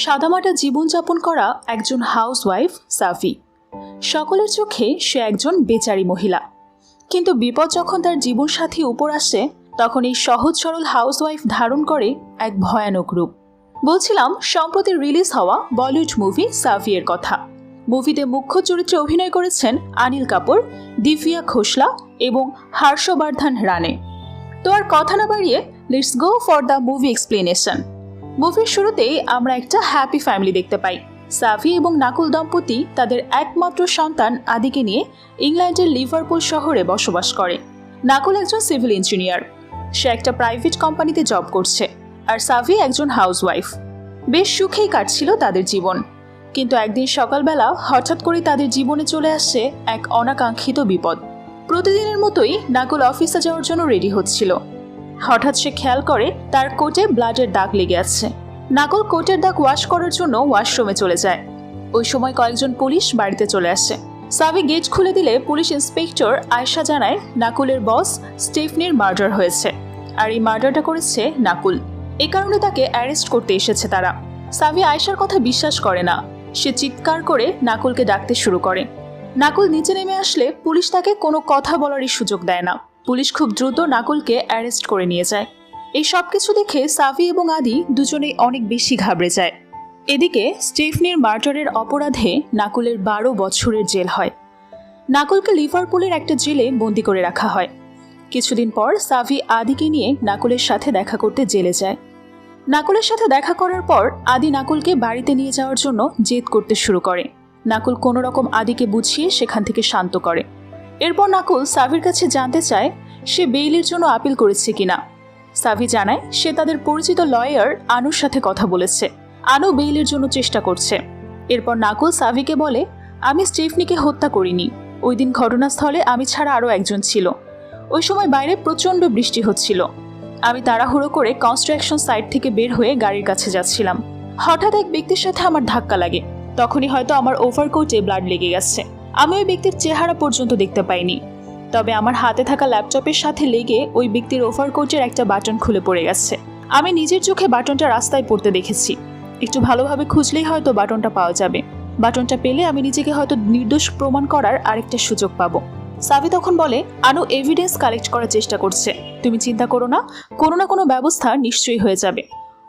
সাদামাটা জীবনযাপন করা একজন হাউসওয়াইফ সাফি। সকলের চোখে সে একজন বেচারি মহিলা, কিন্তু বিপদ যখন তার জীবনসাথী উপর আসে তখন এই সহজ সরল হাউসওয়াইফ ধারণ করে এক ভয়ানক রূপ। বলছিলাম সম্প্রতি রিলিজ হওয়া বলিউড মুভি সাফিয়ের কথা। মুভিতে মুখ্য চরিত্রে অভিনয় করেছেন অনিল কাপুর, দিব্যা খোসলা এবং হর্ষবর্ধন রানে। তো আর কথা না বাড়িয়ে let's go for the movie explanation. মুভির শুরুতেই আমরা একটা হ্যাপি ফ্যামিলি দেখতে পাই। সাফি এবং নাকুল দম্পতি তাদের একমাত্র সন্তান আদিকে নিয়ে ইংল্যান্ডের লিভারপুল শহরে বসবাস করে। নাকুল একজন সিভিল ইঞ্জিনিয়ার, সে একটা প্রাইভেট কোম্পানিতে জব করছে, আর সাফি একজন হাউসওয়াইফ। বেশ সুখেই কাটছিল তাদের জীবন, কিন্তু একদিন সকালবেলা হঠাৎ করে তাদের জীবনে চলে আসছে এক অনাকাঙ্ক্ষিত বিপদ। প্রতিদিনের মতোই নাকুল অফিসে যাওয়ার জন্য রেডি হচ্ছিল। হঠাৎ সে খেয়াল করে তার কোটে ব্লাডের দাগ লেগে আছে। নাকুল কোটের দাগ ওয়াশ করার জন্য ওয়াশরুমে চলে যায়। ওই সময় কয়েকজন পুলিশ বাড়িতে চলে আসে। সাফি গেট খুলে দিলে পুলিশ ইন্সপেক্টর আয়েশা জানায় নাকুলের বস স্টেফনির মার্ডার হয়েছে, আর এই মার্ডারটা করেছে নাকুল। এ কারণে তাকে অ্যারেস্ট করতে এসেছে তারা। সাফি আয়েশার কথা বিশ্বাস করে না, সে চিৎকার করে নাকুলকে ডাকতে শুরু করে। নাকুল নিচে নেমে আসলে পুলিশ তাকে কোনো কথা বলারই সুযোগ দেয় না। পুলিশ খুব দ্রুত নাকুলকে অ্যারেস্ট করে নিয়ে যায়। এই সব কিছু দেখে সাফি এবং আদি দুজনেই অনেক বেশি ঘাবড়ে যায়। এদিকে স্টেফনির মার্ডারের অপরাধে নাকুলের 12 বছরের জেল হয়। নাকুলকে লিভারপুলের একটা জেলে বন্দি করে রাখা হয়। কিছুদিন পর সাফি আদিকে নিয়ে নাকুলের সাথে দেখা করতে জেলে যায়। নাকুলের সাথে দেখা করার পর আদি নাকুলকে বাড়িতে নিয়ে যাওয়ার জন্য জেদ করতে শুরু করে। নাকুল কোনো রকম আদিকে বুঝিয়ে সেখান থেকে শান্ত করে। এরপর নাকুল সাফির কাছে জানতে চায় সে বেইলের জন্য আপিল করেছে কিনা। সাফি জানায় সে তাদের পরিচিত লয়ার আনুর সাথে কথা বলেছে, আনু বেইলের জন্য চেষ্টা করছে। এরপর নাকুল সাফিকে বলে, আমি স্টেফনিকে হত্যা করিনি, ওই দিন ঘটনাস্থলে আমি ছাড়া আরও একজন ছিল। ওই সময় বাইরে প্রচণ্ড বৃষ্টি হচ্ছিল। আমি তাড়াহুড়ো করে কনস্ট্রাকশন সাইট থেকে বের হয়ে গাড়ির কাছে যাচ্ছিলাম। হঠাৎ এক ব্যক্তির সাথে আমার ধাক্কা লাগে, তখনই হয়তো আমার ওভারকোটে ব্লাড লেগে গেছে। আমি ওই ব্যক্তির চেহারা পর্যন্ত দেখতে পাইনি, তবে আমার হাতে থাকা ল্যাপটপের সাথে লেগে ওই ব্যক্তির ওভারকোটের একটা বাটন খুলে পড়ে গেছে। আমি নিজের চোখে বাটনটা রাস্তায় পড়তে দেখেছি। একটু ভালোভাবে খুঁজলেই হয়তো বাটনটা পাওয়া যাবে। বাটনটা পেলে আমি নিজেকে হয়তো নির্দোষ প্রমাণ করার আরেকটা সুযোগ পাবো। সাফি তখন বলে, আনু এভিডেন্স কালেক্ট করার চেষ্টা করছে, তুমি চিন্তা করো না, কোনো না কোনো ব্যবস্থা নিশ্চয়ই হয়ে যাবে।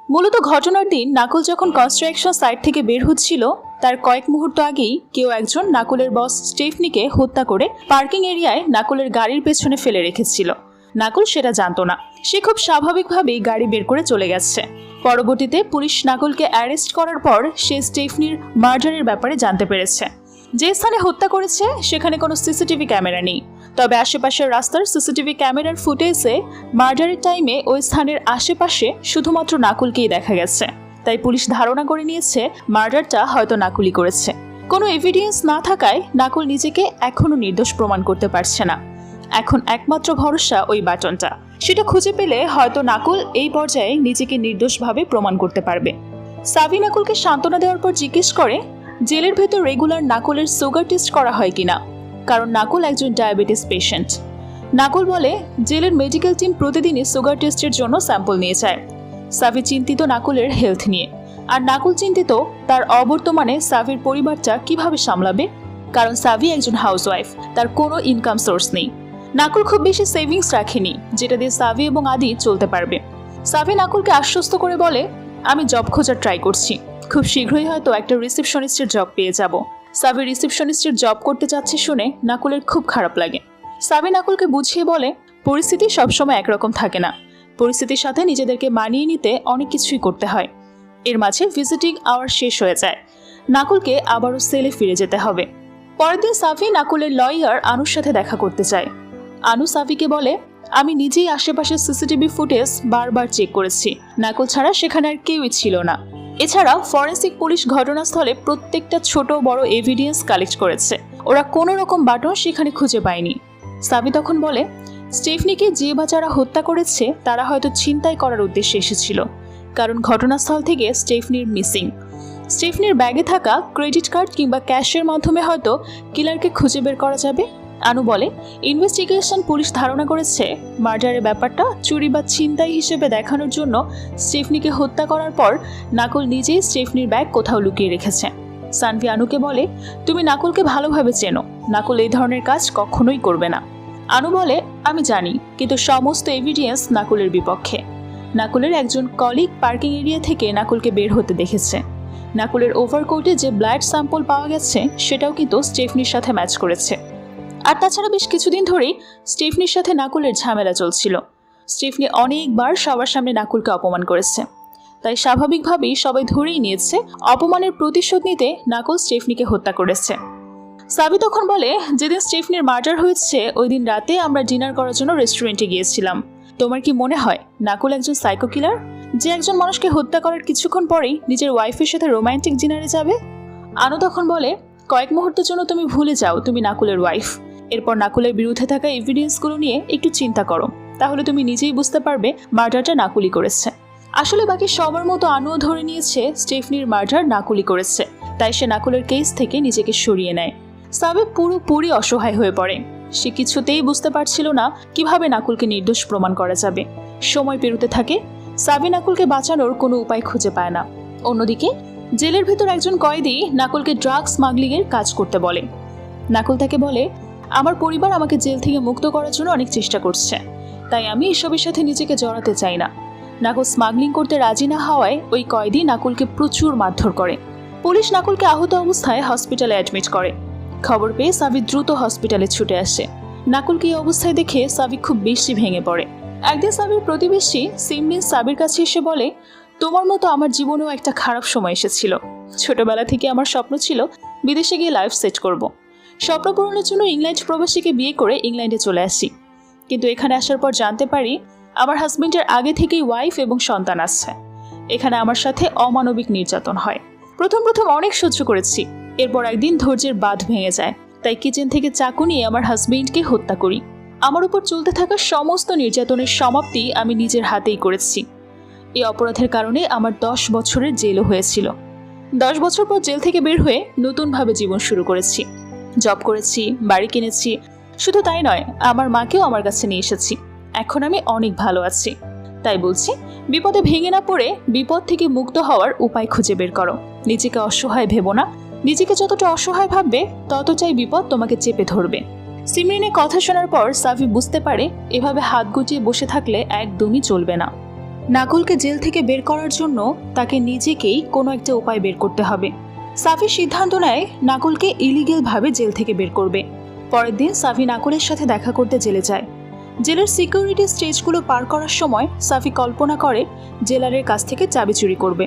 মূলত ঘটনার দিন নাকুল যখন কনস্ট্রাকশন সাইট থেকে বের হচ্ছিল তার কয়েক মুহূর্ত আগেই কেউ একজন নাকুলের বস স্টেফনিকে হত্যা করে পার্কিং এরিয়ায় নাকুলের গাড়ির পেছনে ফেলে রেখেছিল। নাকুল সেটা জানতো না, সে খুব স্বাভাবিকভাবেই গাড়ি বের করে চলে গেছে। পরবর্তীতে পুলিশ নাকুলকে অ্যারেস্ট করার পর সে স্টেফনির মার্ডারের ব্যাপারে জানতে পেরেছে। যে স্থানে হত্যা করেছে সেখানে কোনো সিসিটিভি ক্যামেরা নেই, তবে আশেপাশের রাস্তার সিসিটিভি ক্যামেরার ফুটেজে মার্ডারের টাইমে ওই স্থানের আশেপাশে শুধুমাত্র নাকুলকেই দেখা গেছে। তাই পুলিশ ধারণা করে নিয়েছে মার্ডারটা হয়তো নাকুলই করেছে। কোনো এভিডেন্স না থাকায় নাকুল নিজেকে এখনো নির্দোষ প্রমাণ করতে পারছে না। এখন একমাত্র ভরসা ওই বাটনটা, সেটা খুঁজে পেলে হয়তো নাকুল এই পর্যায়ে নিজেকে নির্দোষভাবে প্রমাণ করতে পারবে। সাফি নাকুলকে সান্ত্বনা দেওয়ার পর জিজ্ঞেস করে জেলের ভেতর রেগুলার নাকুলের সুগার টেস্ট করা হয় কিনা, কারণ নাকুল একজন ডায়াবেটিস পেশেন্ট। নাকুল বলে জেলের মেডিকেল টিম প্রতিদিনই সুগার টেস্টের জন্য স্যাম্পল নিয়ে যায়। সাফি চিন্তিত নাকুলের হেলথ নিয়ে, আর নাকুল চিন্তিত তার অবর্তমানে সাফির পরিবারটা কিভাবে সামলাবে, কারণ সাফি একজন হাউসওয়াইফ, তার কোনো ইনকাম সোর্স নেই। নাকুল খুব বেশি সেভিংস রাখেনি যেটা দিয়ে সাফি এবং আদি চলতে পারবে। সাফি নাকুলকে আশ্বস্ত করে বলে, আমি জব খোঁজার ট্রাই করছি, খুব শীঘ্রই হয়তো একটা রিসেপশনিস্টের জব পেয়ে যাব। সাফি রিসেপশনিস্টের জব করতে যাচ্ছে শুনে নাকুলের খুব খারাপ লাগে। সাফি নাকুলকে বুঝিয়ে বলে পরিস্থিতি সবসময় একরকম থাকে না, পরিস্থিতির সাথে নিজেদেরকে মানিয়ে নিতে অনেক কিছুই করতে হয়। এর মাঝে ভিজিটিং আওয়ার শেষ হয়ে যায়, নাকুলকে আবারও সেলে ফিরে যেতে হবে। পরের দিন সাফি নাকুলের লয়ার আনুর সাথে দেখা করতে চায়। আনু সাফিকে বলে, আমি নিজেই আশেপাশের সিসিটিভি ফুটেজ বারবার চেক করেছি, নাকুল ছাড়া সেখানে আর কেউই ছিল না। এছাড়া ফরেন্সিক পুলিশ ঘটনাস্থলে প্রত্যেকটা ছোট বড় এভিডেন্স কালেক্ট করেছে, ওরা কোনো রকম বাটন সেখানে খুঁজে পায়নি। সাফি তখন বলে, স্টেফনিকে যে বা যারা হত্যা করেছে তারা হয়তো ছিনতাই করার উদ্দেশ্যে এসেছিল, কারণ ঘটনাস্থল থেকে স্টেফনির মিসিং। স্টেফনির ব্যাগে থাকা ক্রেডিট কার্ড কিংবা ক্যাশের মাধ্যমে হয়তো কিলারকে খুঁজে বের করা যাবে। আনু বলে, ইনভেস্টিগেশন পুলিশ ধারণা করেছে মার্ডারের ব্যাপারটা চুরি বা ছিনতাই হিসেবে দেখানোর জন্য স্টেফনিকে হত্যা করার পর নাকুল নিজেই স্টেফনির ব্যাগ কোথাও লুকিয়ে রেখেছে। সানভি আনুকে বলে, তুমি নাকুলকে ভালোভাবে চেনো, নাকুল এই ধরনের কাজ কখনোই করবে না। আনু বলে, আমি জানি, কিন্তু সমস্ত এভিডেন্স নাকুলের বিপক্ষে। নাকুলের একজন কলিগ পার্কিং এরিয়া থেকে নাকুলকে বের হতে দেখেছে। নাকুলের ওভারকোটে যে ব্লাড স্যাম্পল পাওয়া গেছে সেটাও কিন্তু স্টেফনির সাথে ম্যাচ করেছে। আর তাছাড়া বেশ কিছুদিন ধরেই স্টেফনির সাথে নাকুলের ঝামেলা চলছিল। স্টেফনি অনেকবার সবার সামনে নাকুলকে অপমান করেছে, তাই স্বাভাবিকভাবেই সবাই ধরেই নিয়েছে অপমানের প্রতিশোধ নিতে নাকুল স্টেফনিকে হত্যা করেছে। সাবি তখন বলে, যেদিন স্টেফনির মার্ডার হয়েছে ওই দিন রাতে আমরা ডিনার করার জন্য রেস্টুরেন্টে গিয়েছিলাম। তোমার কি মনে হয় নাকুল একজন সাইকো কিলার, যে একজন মানুষকে হত্যা করার কিছুক্ষণ পরেই নিজের ওয়াইফের সাথে রোমান্টিক ডিনারে যাবে? আনু তখন বলে, কয়েক মুহূর্তের জন্য তুমি ভুলে যাও তুমি নাকুলের ওয়াইফ। এরপর নাকুলের বিরুদ্ধে থাকা এভিডেন্সগুলো নিয়ে একটু চিন্তা করো, তাহলে তুমি নিজেই বুঝতে পারবে মার্ডারটা নাকুলই করেছে। আসলে বাকি সবার মতো আনুও ধরে নিয়েছে স্টেফনির মার্ডার নাকুলই করেছে, তাই সে নাকুলের কেস থেকে নিজেকে সরিয়ে নেয়। সাবি পুরোপুরি অসহায় হয়ে পড়ে। সে কিছুতেই বুঝতে পারছিল না কিভাবে নাকুলকে নির্দোষ প্রমাণ করা যাবে। সময় পেরোতে থাকে, সাবি নাকুলকে বাঁচানোর কোনো উপায় খুঁজে পায় না। অন্যদিকে জেলের ভিতর একজন কয়েদি নাকুলকে ড্রাগ স্মাগলিং এর কাজ করতে বলে। নাকুল তাকে বলে, আমার পরিবার আমাকে জেল থেকে মুক্ত করার জন্য অনেক চেষ্টা করছে, তাই আমি এসবের সাথে নিজেকে জড়াতে চাই না। নাকুল স্মাগলিং করতে রাজি না হওয়ায় ওই কয়েদি নাকুলকে প্রচুর মারধর করে। পুলিশ নাকুলকে আহত অবস্থায় হসপিটালে অ্যাডমিট করে। খবর পেয়ে সাবি দ্রুত হসপিটালে ছুটে আসে। নাকুলকে এই অবস্থায় দেখে সাবি খুব বেশি ভেঙে পড়ে। একদিন সাবির প্রতিবেশী সিমলিন সাবির কাছে এসে বলে, তোমার মতো আমার জীবনেও একটা খারাপ সময় এসেছিল। ছোটবেলা থেকে আমার স্বপ্ন ছিল বিদেশে গিয়ে লাইফ সেট করব। স্বপ্ন পূরণের জন্য ইংল্যান্ড প্রবাসীকে বিয়ে করে ইংল্যান্ডে চলে আসি, কিন্তু এখানে আসার পর জানতে পারি আমার হাজবেন্ডের আগে থেকেই ওয়াইফ এবং সন্তান আছে। এখানে আমার সাথে অমানবিক নির্যাতন হয়। প্রথম অনেক সহ্য করেছি, এরপর একদিন ধৈর্যের বাঁধ ভেঙে যায়, তাই কিচেন থেকে চাকু নিয়ে আমার হাজবেন্ডকে হত্যা করি। আমার উপর চলতে থাকা সমস্ত নির্যাতনের সমাপ্তি আমি নিজের হাতেই করেছি। এই অপরাধের কারণে আমার 10 বছরের জেলও হয়েছিল। 10 বছর পর জেল থেকে বের হয়ে নতুনভাবে জীবন শুরু করেছি। জব করেছি, বাড়ি কিনেছি, শুধু তাই নয়, আমার মাকেও আমার কাছে নিয়ে এসেছি। এখন আমি অনেক ভালো আছি। তাই বলছি, বিপদে ভেঙে না পড়ে বিপদ থেকে মুক্ত হওয়ার উপায় খুঁজে বের করো। নিজেকে অসহায় ভেবো না, নিজেকে যতটা অসহায় ভাববে ততটাই বিপদ তোমাকে চেপে ধরবে। সিমরিনের কথা শোনার পর সাফি বুঝতে পারে এভাবে হাত গুটিয়ে বসে থাকলে একদমই চলবে না। নাকুলকে জেল থেকে বের করার জন্য তাকে নিজেকেই কোনো একটা উপায় বের করতে হবে। সাফি সিদ্ধান্ত নেয় নাকুলকে ইলিগেল ভাবে জেল থেকে বের করবে। পরের দিন সাফি নাকুলের সাথে দেখা করতে জেলে যায়। জেলের সিকিউরিটি স্টেজগুলো পার করার সময় সাফি কল্পনা করে জেলারের কাছ থেকে চাবি চুরি করবে।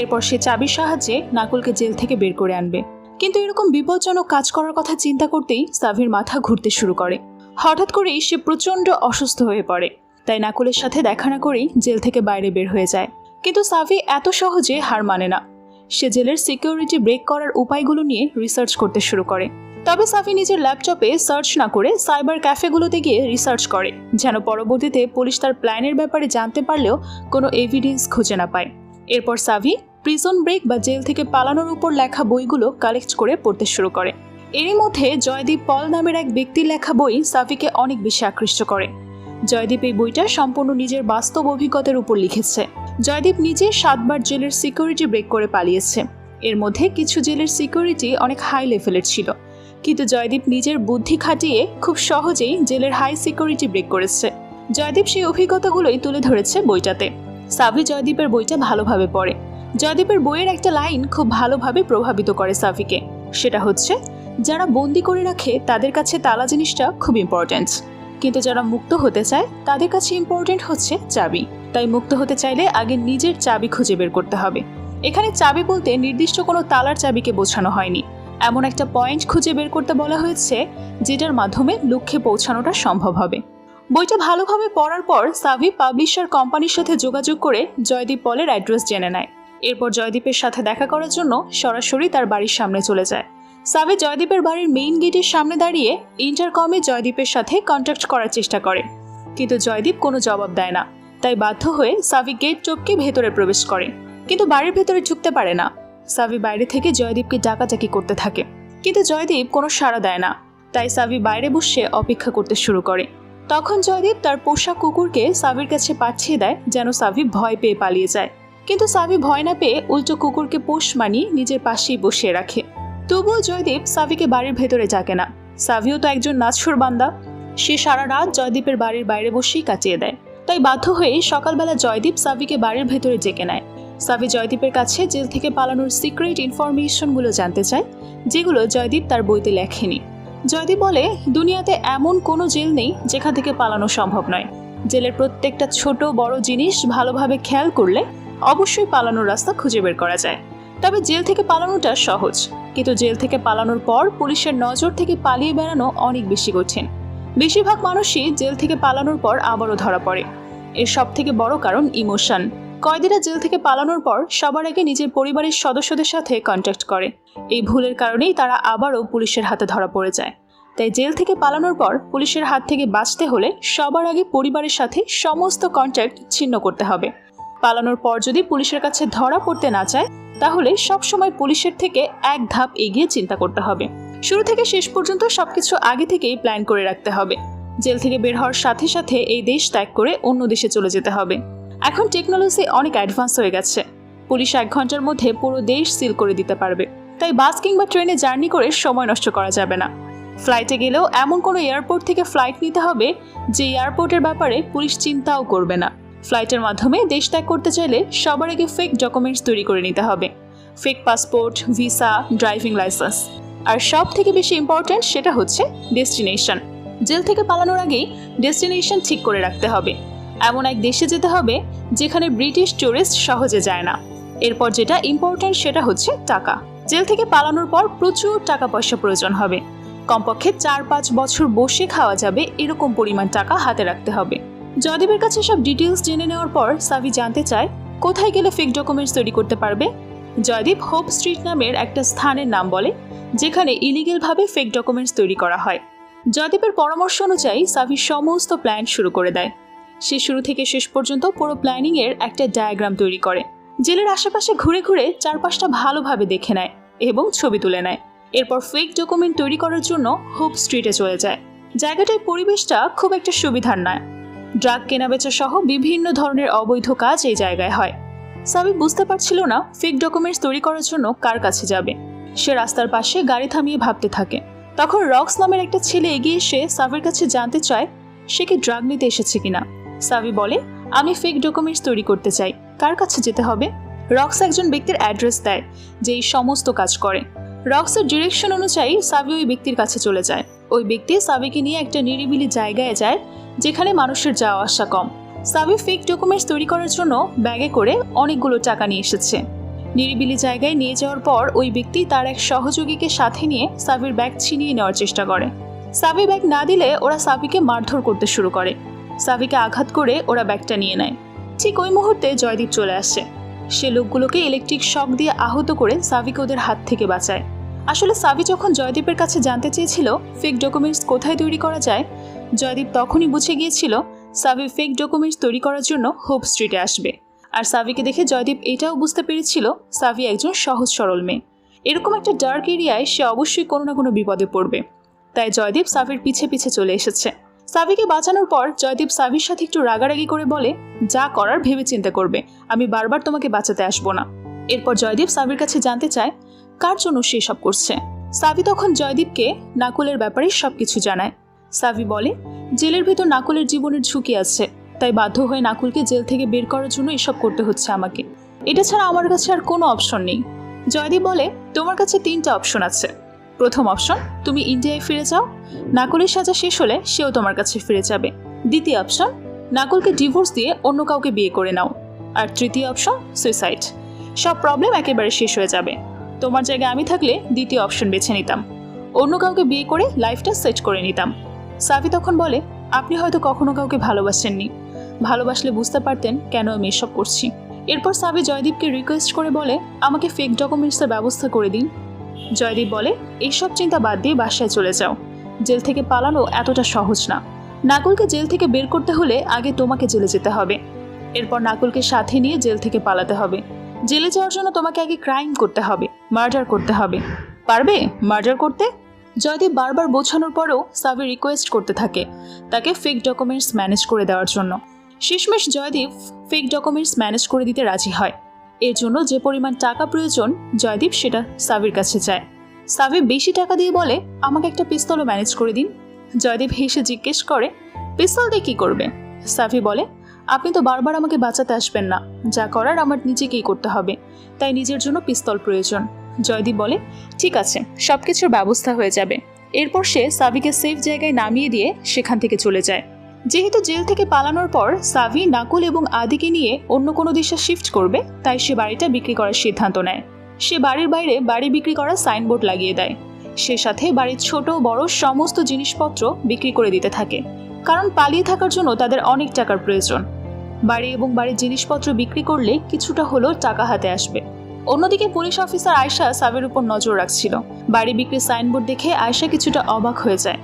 এরপর সে চাবির সাহায্যে নাকুলকে জেল থেকে বের করে আনবে। কিন্তু এরকম বিপজ্জনক কাজ করার কথা চিন্তা করতেই সাফির মাথা ঘুরতে শুরু করে। হঠাৎ করেই সে প্রচণ্ড অসুস্থ হয়ে পড়ে, তাই নাকুলের সাথে দেখা না করেই জেল থেকে বাইরে বের হয়ে যায়। কিন্তু সাফি এত সহজে হার মানে না। সে জেলের সিকিউরিটি ব্রেক করার উপায়গুলো নিয়ে রিসার্চ করতে শুরু করে। তবে সাফি নিজের ল্যাপটপে সার্চ না করে সাইবার ক্যাফেগুলোতে গিয়ে রিসার্চ করে, যেন পরবর্তীতে পুলিশ তার প্ল্যানের ব্যাপারে জানতে পারলেও কোনো এভিডেন্স খুঁজে না পায়। এরপর সাফি প্রিজন ব্রেক বা জেল থেকে পালানোর উপর লেখা বইগুলো কালেক্ট করে পড়তে শুরু করে। এরই মধ্যে জয়দীপ পল নামের এক ব্যক্তির লেখা বই সাফিকে অনেক বেশি আকৃষ্ট করে। জয়দীপ এই বইটা সম্পূর্ণ নিজের বাস্তব অভিজ্ঞতার উপর লিখেছে। জয়দীপ নিজে 7 বার জেলের সিকিউরিটি ব্রেক করে পালিয়েছে। এর মধ্যে কিছু জেলের সিকিউরিটি অনেক হাই লেভেলের ছিল, কিন্তু জয়দীপ নিজের বুদ্ধি খাটিয়ে খুব সহজেই জেলের হাই সিকিউরিটি ব্রেক করেছে। জয়দীপ সেই অভিজ্ঞতাগুলোই তুলে ধরেছে বইটাতে। সাফি জয়দীপের বইটা ভালোভাবে পড়ে। জয়দীপের বইয়ের একটা লাইন খুব ভালোভাবে প্রভাবিত করে সাফিকে। সেটা হচ্ছে, যারা বন্দি করে রাখে তাদের কাছে তালা জিনিসটা খুব ইম্পর্ট্যান্ট, কিন্তু যারা মুক্ত হতে চায় তাদের কাছে ইম্পর্ট্যান্ট হচ্ছে চাবি। তাই মুক্ত হতে চাইলে আগে নিজের চাবি খুঁজে বের করতে হবে। এখানে চাবি বলতে নির্দিষ্ট কোনো তালার চাবিকে বোঝানো হয়নি, এমন একটা পয়েন্ট খুঁজে বের করতে বলা হয়েছে যেটার মাধ্যমে লক্ষ্যে পৌঁছানোটা সম্ভব হবে। বইটা ভালোভাবে পড়ার পর সাফি পাবলিশার কোম্পানির সাথে যোগাযোগ করে জয়দীপ পলের অ্যাড্রেস জেনে নেয়। এরপর জয়দীপের সাথে দেখা করার জন্য সরাসরি তার বাড়ির সামনে চলে যায়। সাফি জয়দীপের বাড়ির মেইন গেটের সামনে দাঁড়িয়ে ইন্টারকমে জয়দীপের সাথে কন্ট্যাক্ট করার চেষ্টা করে, কিন্তু জয়দীপ কোনো জবাব দেয় না। তাই বাধ্য হয়ে সাফি গেট টপকে ভেতরে প্রবেশ করে, কিন্তু বাড়ির ভেতরে ঢুকতে পারে না। সাফি বাইরে থেকে জয়দীপকে ডাকাডাকি করতে থাকে, কিন্তু জয়দীপ কোনো সাড়া দেয় না। তাই সাভি বাইরে বসে অপেক্ষা করতে শুরু করে। তখন জয়দীপ তার পোষা কুকুরকে সাভির কাছে পাঠিয়ে দেয় যেন সাভি ভয় পেয়ে পালিয়ে যায়। কিন্তু সাভি ভয় না পেয়ে উল্টো কুকুরকে পোষ মানিয়ে নিজের পাশেই বসিয়ে রাখে। তবুও জয়দীপ সাভিকে বাড়ির ভেতরে ডাকে না। সাভিও তো একজন নাছোড় বান্দা, সে সারা রাত জয়দীপের বাড়ির বাইরে বসেই কাটিয়ে দেয়। তাই বাধ্য হয়ে সকালবেলা জয়দীপ সাভিকে বাড়ির ভেতরে ডেকে নেয়। সাভি জয়দীপের কাছে জেল থেকে পালানোর সিক্রেট ইনফরমেশনগুলো জানতে চায়, যেগুলো জয়দীপ তার বইতে লেখেনি। জয়দীপ বলে, দুনিয়াতে এমন কোনো জেল নেই যেখান থেকে পালানো সম্ভব নয়। জেলের প্রত্যেকটা ছোট বড় জিনিস ভালোভাবে খেয়াল করলে অবশ্যই পালানোর রাস্তা খুঁজে বের করা যায়। তবে জেল থেকে পালানোটা সহজ, কিন্তু জেল থেকে পালানোর পর পুলিশের নজর থেকে পালিয়ে বেড়ানো অনেক বেশি কঠিন। বেশিরভাগ মানুষই জেল থেকে পালানোর পর আবারও ধরা পড়ে। এর সব থেকে বড় কারণ ইমোশন। কয়েদিরা জেল থেকে পালানোর পর সবার আগে নিজের পরিবারের সদস্যদের সাথে কন্ট্যাক্ট করে। এই ভুলের কারণেই তারা আবারও পুলিশের হাতে ধরা পড়ে যায়। তাই জেল থেকে পালানোর পর পুলিশের হাত থেকে বাঁচতে হলে সবার আগে পরিবারের সাথে সমস্ত কন্ট্যাক্ট ছিন্ন করতে হবে। পালানোর পর যদি পুলিশের কাছে ধরা পড়তে না চায়, তাহলে সবসময় পুলিশের থেকে এক ধাপ এগিয়ে চিন্তা করতে হবে। শুরু থেকে শেষ পর্যন্ত সবকিছু আগে থেকেই প্ল্যান করে রাখতে হবে। জেল থেকে বের হওয়ার সাথে সাথে এই দেশ ত্যাগ করে অন্য দেশে চলে যেতে হবে। এখন টেকনোলজি অনেক অ্যাডভান্স হয়ে গেছে। পুলিশ 1 ঘন্টার মধ্যে পুরো দেশ সিল করে দিতে পারবে। তাই বাস কিংবা ট্রেনে জার্নি করে সময় নষ্ট করা যাবে না। ফ্লাইটে গেলেও এমন কোনো এয়ারপোর্ট থেকে ফ্লাইট নিতে হবে যে এয়ারপোর্টের ব্যাপারে পুলিশ চিন্তাও করবে না। ফ্লাইটের মাধ্যমে দেশ ত্যাগ করতে চাইলে সবার আগে ফেক ডকুমেন্টস তৈরি করে নিতে হবে। Fake passport, visa, driving licence. আর সব থেকে বেশি ইম্পর্টেন্ট সেটা হচ্ছে ডেস্টিনেশন। জেল থেকে পালানোর আগেই ডেস্টিনেশন ঠিক করে রাখতে হবে। এমন এক দেশে যেতে হবে যেখানে ব্রিটিশ ট্যুরিস্ট সহজে যায় না। এরপর যেটা ইম্পর্টেন্ট সেটা হচ্ছে টাকা। জেল থেকে পালানোর পর প্রচুর টাকা পয়সা প্রয়োজন হবে। কমপক্ষে 4-5 বছর বসে খাওয়া যাবে এরকম পরিমাণ টাকা হাতে রাখতে হবে। জয়দীপের কাছে সব ডিটেলস জেনে নেওয়ার পর সাভি জানতে চায় কোথায় গেলে ফেক ডকুমেন্টস তৈরি করতে পারবে। জয়দীপ হোপ স্ট্রিট নামের একটা স্থানের নাম বলে যেখানে ইলিগেলভাবে ফেক ডকুমেন্টস তৈরি করা হয়। জয়দীপের পরামর্শ অনুযায়ী সাভি সমস্ত প্ল্যান শুরু করে দেয়। সে শুরু থেকে শেষ পর্যন্ত পুরো প্ল্যানিং এর একটা ডায়াগ্রাম তৈরি করে। জেলের আশেপাশে ঘুরে ঘুরে চারপাশটা ভালোভাবে দেখে নেয় এবং ছবি তুলে নেয়। এরপর ফেক ডকুমেন্ট তৈরি করার জন্য হোপ স্ট্রিটে চলে যায়। জায়গাটার পরিবেশটা খুব একটা সুবিধার নয়। ড্রাগ কেনাবেচা সহ বিভিন্ন ধরনের অবৈধ কাজ এই জায়গায় হয়। সাভি বুঝতে পারছিল না ফেক ডকুমেন্টস তৈরি করার জন্য কার কাছে যাবে। সে রাস্তার পাশে গাড়ি থামিয়ে ভাবতে থাকে। তখন রক্স নামের একটা ছেলে এগিয়ে এসে সাভির কাছে জানতে চায় সে কি ড্রাগ নিতে এসেছে কিনা। সাভি বলে, আমি ফেক ডকুমেন্টস তৈরি করতে চাই, কার কাছে যেতে হবে? রক্স একজন ব্যক্তির অ্যাড্রেস দেয় যে এই সমস্ত কাজ করে। রক্সের ডিরেকশন অনুযায়ী সাভি ওই ব্যক্তির কাছে চলে যায়। ওই ব্যক্তি সাভিকে নিয়ে একটা নিরিবিলি জায়গায় যায় যেখানে মানুষের যাওয়া আসা কম। সাভি ফেক ডকুমেন্টস তৈরি করার জন্য ব্যাগে করে অনেকগুলো টাকা নিয়ে এসেছে। নিরিবিলি জায়গায় নিয়ে যাওয়ার পর ওই ব্যক্তি তার এক সহযোগীকে সাথে নিয়ে সাভির ব্যাগ ছিনিয়ে নেওয়ার চেষ্টা করে। সাভি ব্যাগ না দিলে ওরা সাভিকে মারধর করতে শুরু করে। সাভিকে আঘাত করে ওরা ব্যাগটা নিয়ে নেয়। ঠিক ওই মুহূর্তে জয়দীপ চলে আসে। সে লোকগুলোকে ইলেকট্রিক শক দিয়ে আহত করে সাভিকে ওদের হাত থেকে বাঁচায়। আসলে সাভি যখন জয়দীপের কাছে জানতে চেয়েছিল ফেক ডকুমেন্টস কোথায় তৈরি করা যায়, জয়দীপ তখনই বুঝে গিয়েছিল সাভি ফেক ডকুমেন্টস তৈরি করার জন্য হোপ স্ট্রিটে আসবে। আর সাভিকে দেখে জয়দীপ এটাও বুঝতে পেরেছিল সাভি একজন সহজ সরল মেয়ে। এরকম একটা ডার্ক এরিয়ায় সে অবশ্যই কোনো না কোনো বিপদে পড়বে। তাই জয়দীপ সাভির পিছে পিছে চলে এসেছে। সাভিকে বাঁচানোর পর জয়দীপ সাভির সাথে একটু রাগারাগি করে বলে, যা করার ভেবে চিন্তা করবে, আমি বারবার তোমাকে বাঁচাতে আসবো না। এরপর জয়দীপ সাভির কাছে জানতে চায় কার জন্য সে সব করছে। সাভি তখন জয়দীপকে নাকুলের ব্যাপারে সবকিছু জানায়। সাভি বলে, জেলের ভেতর নাকুলের জীবনের ঝুঁকি আছে, তাই বাধ্য হয়ে নাকুলকে জেল থেকে বের করার জন্য এসব করতে হচ্ছে আমাকে। এটা ছাড়া আমার কাছে আর কোনো অপশন নেই। জয়দীপ বলে, তোমার কাছে 3টা অপশন আছে। প্রথম অপশন, তুমি ইন্ডিয়ায় ফিরে যাও, নাকুলের সাজা শেষ হলে সেও তোমার কাছে ফিরে যাবে। দ্বিতীয় অপশন, নাকুলকে ডিভোর্স দিয়ে অন্য কাউকে বিয়ে করে নাও। আর তৃতীয় অপশন, সুইসাইড। সব প্রবলেম একেবারে শেষ হয়ে যাবে। তোমার জায়গায় আমি থাকলে দ্বিতীয় অপশন বেছে নিতাম, অন্য কাউকে বিয়ে করে লাইফটা সেট করে নিতাম। সাভি তখন বলে, আপনি হয়তো কখনো কাউকে ভালোবাসেননি, ভালোবাসলে বুঝতে পারতেন কেন আমি এসব করছি। এরপর সাভি জয়দীপকে রিকোয়েস্ট করে বলে, আমাকে ফেক ডকুমেন্টসের ব্যবস্থা করে দিন। জয়দীপ বলে, এইসব চিন্তা বাদ দিয়ে বাসায় চলে যাও, জেল থেকে পালানো এতটা সহজ না। নাকুলকে জেল থেকে বের করতে হলে আগে তোমাকে জেলে যেতে হবে। এরপর নাকুলকে সাথে নিয়ে জেল থেকে পালাতে হবে। জেলে যাওয়ার জন্য তোমাকে আগে ক্রাইম করতে হবে, মার্ডার করতে হবে। পারবে মার্ডার করতে? জয়দীপ বারবার বোঝানোর পরেও সাভি রিকোয়েস্ট করতে থাকে তাকে ফেক ডকুমেন্টস ম্যানেজ করে দেওয়ার জন্য। শেষমেশ জয়দীপ ফেক ডকুমেন্টস ম্যানেজ করে দিতে রাজি হয়। এর জন্য যে পরিমাণ টাকা প্রয়োজন জয়দীপ সেটা সাভির কাছে চায়। সাভি বেশি টাকা দিয়ে বলে, আমাকে একটা পিস্তলও ম্যানেজ করে দিন। জয়দীপ হেসে জিজ্ঞেস করে, পিস্তল দিয়ে কী করবে? সাভি বলে, আপনি তো বারবার আমাকে বাঁচাতে আসবেন না, যা করার আমার নিজেকেই করতে হবে, তাই নিজের জন্য পিস্তল প্রয়োজন। জয়দীপ বলে, ঠিক আছে, সব কিছুর ব্যবস্থা হয়ে যাবে। এরপর সে সাভিকে সেফ জায়গায় নামিয়ে দিয়ে সেখান থেকে চলে যায়। যেহেতু জেল থেকে পালানোর পর সাভি নাকুল এবং আদিকে নিয়ে অন্য কোনো দেশে শিফট করবে, তাই সে বাড়িটা বিক্রি করার সিদ্ধান্ত নেয়। সে বাড়ির বাইরে বাড়ি বিক্রি করার সাইনবোর্ড লাগিয়ে দেয়। সে সাথে বাড়ির ছোট বড় সমস্ত জিনিসপত্র বিক্রি করে দিতে থাকে, কারণ পালিয়ে থাকার জন্য তাদের অনেক টাকার প্রয়োজন। বাড়ি এবং বাড়ির জিনিসপত্র বিক্রি করলে কিছুটা হলেও টাকা হাতে আসবে। অন্যদিকে পুলিশ অফিসার আয়শা সাভির উপর নজর রাখছিল। বাড়ি বিক্রির সাইনবোর্ড দেখে আয়শা কিছুটা অবাক হয়ে যায়।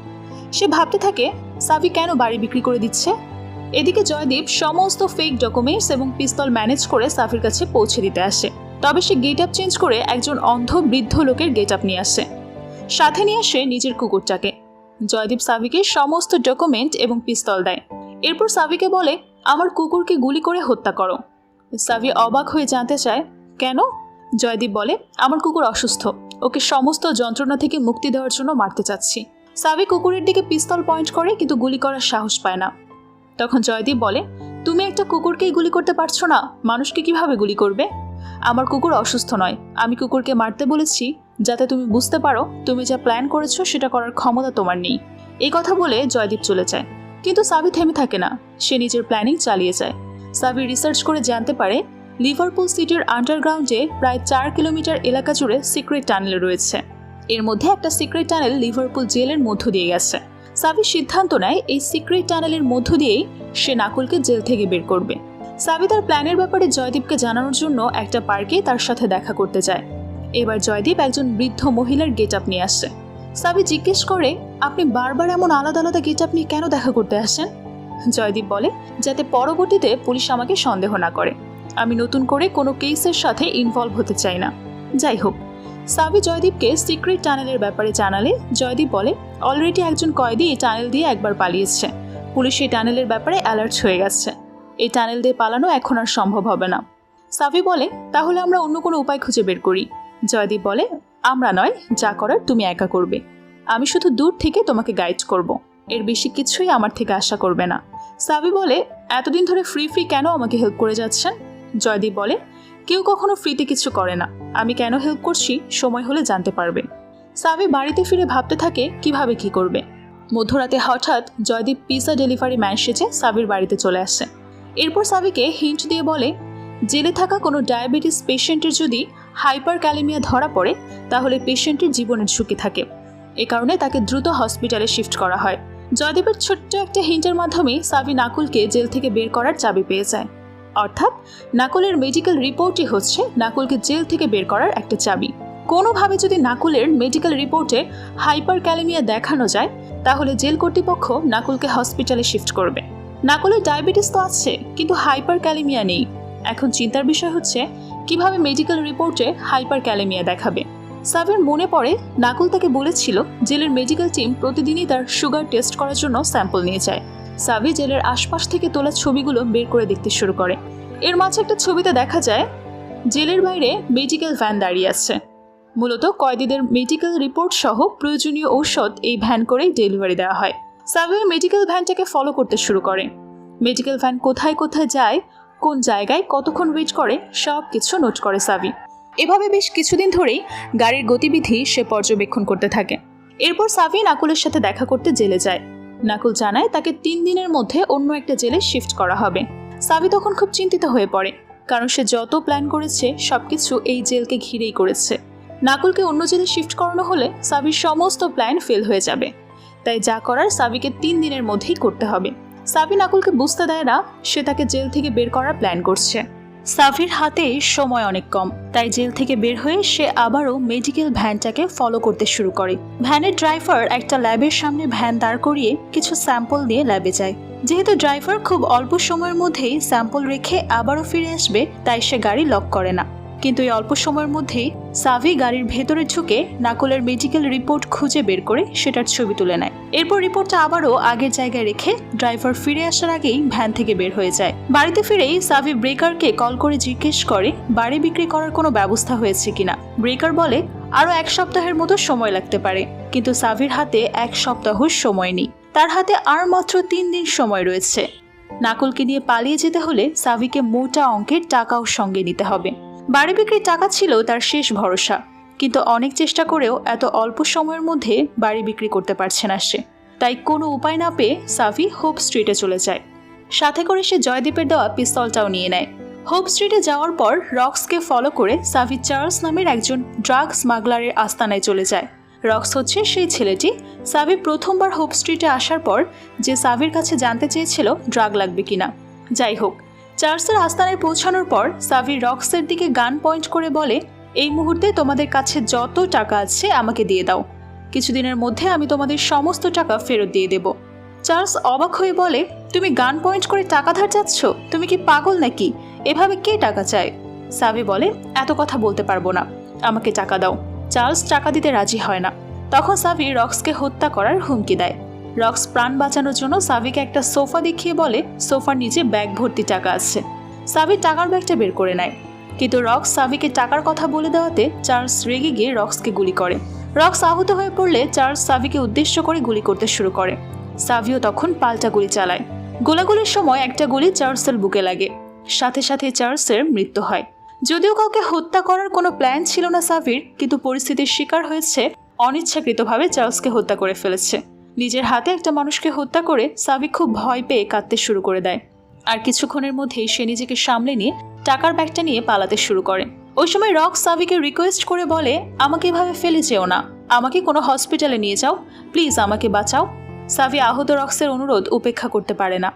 সে ভাবতে থাকে সাভি কেন বাড়ি বিক্রি করে দিচ্ছে। এদিকে জয়দীপ সমস্ত ফেক ডকুমেন্টস এবং পিস্তল ম্যানেজ করে সাভির কাছে পৌঁছে দিতে আসে। তবে সে গেট আপ চেঞ্জ করে একজন অন্ধ বৃদ্ধ লোকের গেট আপ নিয়ে আসে। সাথে নিয়ে আসে নিজের কুকুরটাকে। জয়দীপ সাভিকে সমস্ত ডকুমেন্ট এবং পিস্তল দেয়। এরপর সাভিকে বলে, আমার কুকুরকে গুলি করে হত্যা করো। সাভি অবাক হয়ে জানতে চায়, কেন? জয়দীপ বলে, আমার কুকুর অসুস্থ, ওকে সমস্ত যন্ত্রণা থেকে মুক্তি দেওয়ার জন্য মারতে চাচ্ছি। সাভি কুকুরের দিকে পিস্তল পয়েন্ট করে কিন্তু গুলি করার সাহস পায় না। তখন জয়দীপ বলে, তুমি একটা কুকুরকেই গুলি করতে পারছো না, মানুষকে কিভাবে গুলি করবে? আমার কুকুর অসুস্থ নয়, আমি কুকুরকে মারতে বলেছি যাতে তুমি বুঝতে পারো তুমি যা প্ল্যান করেছো সেটা করার ক্ষমতা তোমার নেই। এই কথা বলে জয়দীপ চলে যায়। কিন্তু সাভি থেমে থাকে না, সে নিজের প্ল্যানিং চালিয়ে যায়। সাভি রিসার্চ করে জানতে পারে লিভারপুল সিটির আন্ডারগ্রাউন্ডে প্রায় 4 কিলোমিটার এলাকা জুড়ে সিক্রেট টানেল রয়েছে। এর মধ্যে একটা সিক্রেট টানেল লিভারপুল জেলের মধ্য দিয়ে গেছে। সাভি সিদ্ধান্ত নেয় এই সিক্রেট টানেলের মধ্য দিয়েই সে নাকুলকে জেল থেকে বের করবে। সাভি তার প্ল্যানের ব্যাপারে জয়দীপকে জানানোর জন্য একটা পার্কে তার সাথে দেখা করতে যায়। এবার জয়দীপ একজন বৃদ্ধ মহিলার গেট আপ নিয়ে আসে। সাভি জিজ্ঞেস করে, আপনি বারবার এমন আলাদা আলাদা গেট আপ নিয়ে কেন দেখা করতে আসেন? জয়দীপ বলে, যাতে পরবর্তীতে পুলিশ আমাকে সন্দেহ না করে। আমি নতুন করে কোনো কেসের সাথে ইনভলভ হতে চাই না। যাই হোক, সাভি জয়দীপকে সিক্রেট টানেলের ব্যাপারে জানালে জয়দীপ বলে, অলরেডি একজন কয়েদি এই টানেল দিয়ে একবার পালিয়েছে। পুলিশ এই টানেলের ব্যাপারে অ্যালার্ট হয়ে গেছে। এই টানেল দিয়ে পালানো এখন আর সম্ভব হবে না। সাভি বলে, তাহলে আমরা অন্য কোনো উপায় খুঁজে বের করি। জয়দীপ বলে, আমরা নয়, যা করার তুমি একা করবে। আমি শুধু দূর থেকে তোমাকে গাইড করব, এর বেশি কিছুই আমার থেকে আশা করবে না। সাভি বলে, এতদিন ধরে ফ্রি কেন আমাকে হেল্প করে যাচ্ছেন? জয়দীপ বলে, কেউ কখনো ফ্রিতে কিছু করে না, আমি কেন হেল্প করছি সময় হলে জানতে পারবে। সাভি বাড়িতে ফিরে ভাবতে থাকে কিভাবে কি করবে। মধ্যরাতে হঠাৎ জয়দীপ পিৎজা ডেলিভারি ম্যান সেজে সাভির বাড়িতে চলে আসে। এরপর সাভিকে হিন্ট দিয়ে বলে, জেলে থাকা কোনো ডায়াবেটিস পেশেন্টের যদি হাইপার ক্যালেমিয়া ধরা পড়ে তাহলে পেশেন্টের জীবনের ঝুঁকি থাকে। এ কারণে তাকে দ্রুত হসপিটালে শিফট করা হয়। জয়দীপের ছোট্ট একটা হিন্টের মাধ্যমে সাভি নাকুলকে জেল থেকে বের করার চাবি পেয়ে যায়। অর্থাৎ নাকুলের মেডিকেল রিপোর্টই হচ্ছে নাকুলকে জেল থেকে বের করার একটা চাবি। কোনোভাবে যদি নাকুলের মেডিকেল রিপোর্টে হাইপার ক্যালেমিয়া দেখানো যায় তাহলে জেল কর্তৃপক্ষ নাকুলকে হসপিটালে শিফট করবে। নাকুলের ডায়াবেটিস তো আছে, কিন্তু হাইপার ক্যালেমিয়া নেই। এখন চিন্তার বিষয় হচ্ছে কিভাবে মেডিকেল রিপোর্টে হাইপার ক্যালেমিয়া দেখাবে। সাভির মনে পড়ে নাকুল তাকে বলেছিল জেলের মেডিকেল টিম প্রতিদিনই তার সুগার টেস্ট করার জন্য স্যাম্পল নিয়ে যায়। সাভি জেলের আশপাশ থেকে তোলা ছবিগুলো বের করে দেখতে শুরু করে। এর মাঝে একটা ছবিতে দেখা যায় জেলের বাইরে মেডিকেল ভ্যান দাঁড়িয়ে আছে। মূলত কয়েদিদের মেডিকেল রিপোর্ট সহ প্রয়োজনীয় ঔষধ এই ভ্যান করেই ডেলিভারি দেওয়া হয়। সাভি মেডিকেল ভ্যানটাকে ফলো করতে শুরু করে। মেডিকেল ভ্যান কোথায় কোথায় যায়, কোন জায়গায় কতক্ষণ ওয়েট করে, সব কিছু নোট করে সাভি। এভাবে বেশ কিছুদিন ধরেই গাড়ির গতিবিধি সে পর্যবেক্ষণ করতে থাকে। এরপর সাভি নাকুলের সাথে দেখা করতে জেলে যায়। নাকুল জানায় তাকে 3 দিনের মধ্যে অন্য একটা জেলে শিফট করা হবে। সাভি তখন খুব চিন্তিত হয়ে পড়ে, কারণ সে যত প্ল্যান করেছে সবকিছু এই জেলকে ঘিরেই করেছে। নাকুলকে অন্য জেলে শিফট করানো হলে সাভির সমস্ত প্ল্যান ফেল হয়ে যাবে। তাই যা করার সাভিকে 3 দিনের মধ্যেই করতে হবে। সাভি নাকুলকে বুঝতে দেয় না সে তাকে জেল থেকে বের করার প্ল্যান করছে। সাভির হাতে সময় অনেক কম, তাই জেল থেকে বের হয়ে সে আবারও মেডিকেল ভ্যানটাকে ফলো করতে শুরু করে। ভ্যানের ড্রাইভার একটা ল্যাবের সামনে ভ্যান দাঁড় করিয়ে কিছু স্যাম্পল নিয়ে ল্যাবে যায়। যেহেতু ড্রাইভার খুব অল্প সময়ের মধ্যেই স্যাম্পল রেখে আবারও ফিরে আসবে, তাই সে গাড়ি লক করে না। কিন্তু এই অল্প সময়ের মধ্যেই সাভি গাড়ির ভেতরে ঢুকে নাকুলের মেডিকেল রিপোর্ট খুঁজে বের করে সেটার ছবি তুলে নেয়। এরপর রিপোর্টটা আবারও আগের জায়গায় রেখে ড্রাইভার ফিরে আসার আগেই ভ্যান থেকে বের হয়ে যায়। বাড়িতে ফিরেই সাভি ব্রেকারকে কল করে জিজ্ঞেস করে বাড়ি বিক্রি করার কোনো ব্যবস্থা হয়েছে কিনা। ব্রেকার বলে আরও 1 সপ্তাহের মতো সময় লাগতে পারে, কিন্তু সাভির হাতে 1 সপ্তাহ সময় নেই, তার হাতে আর মাত্র 3 দিন সময় রয়েছে। নাকুলকে নিয়ে পালিয়ে যেতে হলে সাভিকে মোটা অঙ্কের টাকাও সঙ্গে নিতে হবে। বাড়ি বিক্রির টাকা ছিল তার শেষ ভরসা, কিন্তু অনেক চেষ্টা করেও এত অল্প সময়ের মধ্যে বাড়ি বিক্রি করতে পারছে না সে। তাই কোনো উপায় না পেয়ে সাভি হোপ স্ট্রিটে চলে যায়। সাথে করে সে জয়দীপের দেওয়া পিস্তলটাও নিয়ে নেয়। হোপ স্ট্রিটে যাওয়ার পর রক্সকে ফলো করে সাভি চার্লস নামের একজন ড্রাগ স্মাগলারের আস্তানায় চলে যায়। রক্স হচ্ছে সেই ছেলেটি সাভি প্রথমবার হোপ স্ট্রিটে আসার পর যে সাভির কাছে জানতে চেয়েছিল ড্রাগ লাগবে কিনা। যাই হোক, চার্লসের আস্তানায় পৌঁছানোর পর সাভি রক্সের দিকে গান পয়েন্ট করে বলে, এই মুহূর্তে তোমাদের কাছে যত টাকা আছে আমাকে দিয়ে দাও, কিছুদিনের মধ্যে আমি তোমাদের সমস্ত টাকা ফেরত দিয়ে দেব। চার্লস অবাক হয়ে বলে, তুমি গান পয়েন্ট করে টাকা ধার চাচ্ছ? তুমি কি পাগল নাকি? এভাবে কে টাকা চায়? সাভি বলে, এত কথা বলতে পারবো না, আমাকে টাকা দাও। চার্লস টাকা দিতে রাজি হয় না। তখন সাভি রক্সকে হত্যা করার হুমকি দেয়। রক্স প্রাণ বাঁচানোর জন্য সাভিকে একটা সোফা দেখিয়ে বলে সোফার নিচে ব্যাগ ভর্তি টাকা আছে। সাভি টাকার ব্যাগটা বের করে নেয়, কিন্তু রক্স সাভিকে টাকার কথা বলে দেওয়াতে চার্লস রেগে গিয়ে রক্সকে গুলি করে। রক্স আহত হয়ে পড়লে চার্লস সাভিকে উদ্দেশ্য করে গুলি করতে শুরু করে। সাভিও তখন পাল্টা গুলি চালায়। গোলাগুলির সময় একটা গুলি চার্লসের বুকে লাগে, সাথে সাথে চার্লসের মৃত্যু হয়। যদিও কাউকে হত্যা করার কোনো প্ল্যান ছিল না সাভির, কিন্তু পরিস্থিতির শিকার হয়েছে, অনিচ্ছাকৃতভাবে চার্লসকে হত্যা করে ফেলেছে। নিজের হাতে একটা মানুষকে হত্যা করে সাভি খুব ভয় পেয়ে কাঁদতে শুরু করে দেয়। আর কিছুক্ষণের মধ্যেই সে নিজেকে সামলে নিয়ে টাকার ব্যাগটা নিয়ে পালাতে শুরু করে। ওই সময় রক্স সাভিকে রিকোয়েস্ট করে বলে, আমাকে এভাবে ফেলে যেও না, আমাকে কোনো হসপিটালে নিয়ে যাও, প্লিজ আমাকে বাঁচাও। সাভি আহত রক্সের অনুরোধ উপেক্ষা করতে পারে না।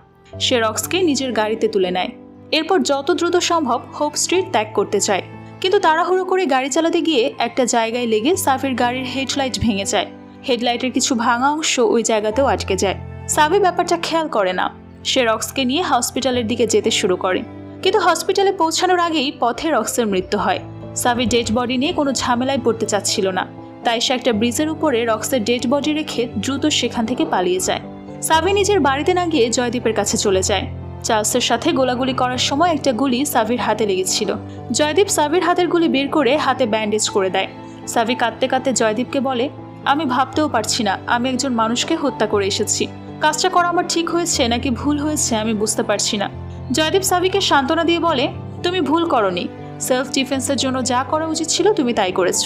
সে রক্সকে নিজের গাড়িতে তুলে নেয়। এরপর যত দ্রুত সম্ভব হোপ স্ট্রিট ত্যাগ করতে চায়, কিন্তু তাড়াহুড়ো করে গাড়ি চালাতে গিয়ে একটা জায়গায় লেগে সাভির গাড়ির হেডলাইট ভেঙে যায়। হেডলাইটের কিছু ভাঙা অংশ ওই জায়গাতেও আটকে যায়। সাভি ব্যাপারটা খেয়াল করে না। সে রক্সকে নিয়ে হসপিটালের দিকে যেতে শুরু করে, কিন্তু হসপিটালে পৌঁছানোর আগেই পথে রক্সের মৃত্যু হয়। সাভি ডেড বডি নিয়ে কোনো ঝামেলায় পড়তে চাচ্ছিল না, তাই সে একটা ব্রিজের উপরে রক্সের ডেড বডি রেখে দ্রুত সেখান থেকে পালিয়ে যায়। সাভি নিজের বাড়িতে না গিয়ে জয়দীপের কাছে চলে যায়। চার্লসের সাথে গোলাগুলি করার সময় একটা গুলি সাভির হাতে লেগেছিল। জয়দীপ সাভির হাতের গুলি বের করে হাতে ব্যান্ডেজ করে দেয়। সাভি কাঁদতে কাঁদতে জয়দীপকে বলে, আমি ভাবতেও পারছি না আমি একজন মানুষকে হত্যা করে এসেছি। কাজটা করা আমার ঠিক হয়েছে নাকি ভুল হয়েছে আমি বুঝতে পারছি না। জয়দীপ সাভিকে সান্ত্বনা দিয়ে বলে, তুমি ভুল করনি, সেলফ ডিফেন্সের জন্য যা করা উচিত ছিল তুমি তাই করেছ।